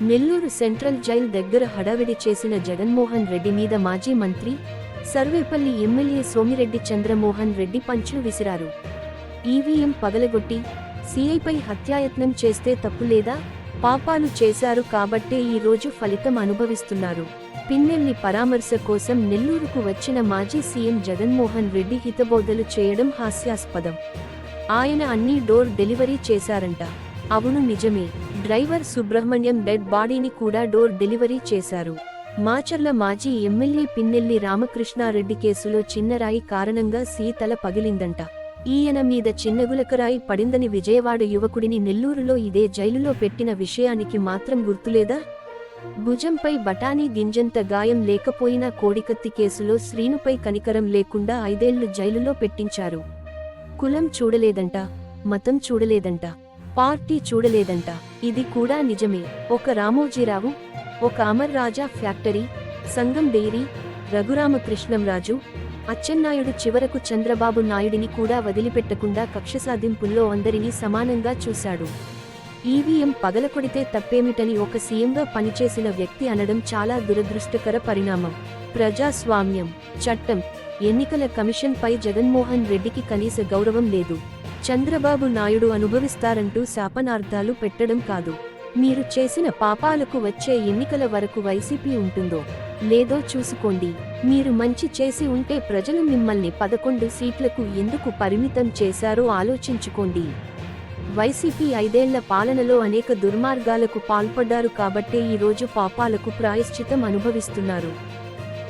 Nellore central jail దగ్గర హడావిడి చేసిన జగన్మోహన్ రెడ్డి మీద మాజీ మంత్రి, సర్వేపల్లి ఎమ్మెల్యే సోమిరెడ్డి చంద్రమోహన్ రెడ్డి పంచులు విసిరారు. ఈవీఎం పగలగొట్టి సీఐపై హత్యాయత్నం చేస్తే తప్పులేదా? పాపాలు చేశారు కాబట్టే ఈ రోజు ఫలితం అనుభవిస్తున్నారు. పిన్నెల్లి పరామర్శ కోసం నెల్లూరుకు వచ్చిన మాజీ సీఎం జగన్మోహన్ రెడ్డి హితబోధలు చేయడం హాస్యాస్పదం. ఆయన అన్నీ డోర్ డెలివరీ చేశారంట. అవును, నిజమే. డ్రైవర్ సుబ్రహ్మణ్యం డెడ్ బాడీని కూడా డోర్ డెలివరీ చేశారు. మాచర్ల మాజీ ఎమ్మెల్యే పిన్నెల్లి రామకృష్ణారెడ్డి కేసులో చిన్నరాయి కారణంగా తల పగిలిందంట. ఈయన మీద చిన్నగులకరాయి పడిందని విజయవాడ యువకుడిని నెల్లూరులో ఇదే జైలులో పెట్టిన విషయానికి మాత్రం గుర్తులేదా? భుజంపై బఠానీ గింజంత గాయం లేకపోయినా కోడికత్తి కేసులో శ్రీనుపై కనికరం లేకుండా 5 ఏళ్లు జైలులో పెట్టించారు. కులం చూడలేదంట, మతం చూడలేదంట, పార్టీ చూడలేదంట. ఇది కూడా నిజమే. ఒక రామోజీరావు, ఒక అమర్ రాజా ఫ్యాక్టరీ, సంగం డెయిరీ, రఘురామకృష్ణంరాజు, అచ్చెన్నాయుడు చివరకు చంద్రబాబు నాయుడిని కూడా వదిలిపెట్టకుండా కక్షసాధింపుల్లో అందరినీ సమానంగా చూశాడు. ఈవీఎం పగలకొడితే తప్పేమిటని ఒక సీఎంగా పనిచేసిన వ్యక్తి అనడం చాలా దురదృష్టకర పరిణామం. ప్రజాస్వామ్యం, చట్టం, ఎన్నికల కమిషన్పై జగన్మోహన్ రెడ్డికి కనీస గౌరవం లేదు. చంద్రబాబు నాయుడు అనుభవిస్తారంటూ శాపనార్థాలు పెట్టడం కాదు. మీరు చేసిన పాపాలకు వచ్చే ఎన్నికల వరకు వైసీపీ ఉంటుందో లేదో చూసుకోండి. మీరు మంచి చేసి ఉంటే ప్రజలు మిమ్మల్ని 11 సీట్లకు ఎందుకు పరిమితం చేశారో ఆలోచించుకోండి. వైసీపీ 5 ఏళ్ల పాలనలో అనేక దుర్మార్గాలకు పాల్పడ్డారు కాబట్టే ఈ రోజు పాపాలకు ప్రాయశ్చితం అనుభవిస్తున్నారు.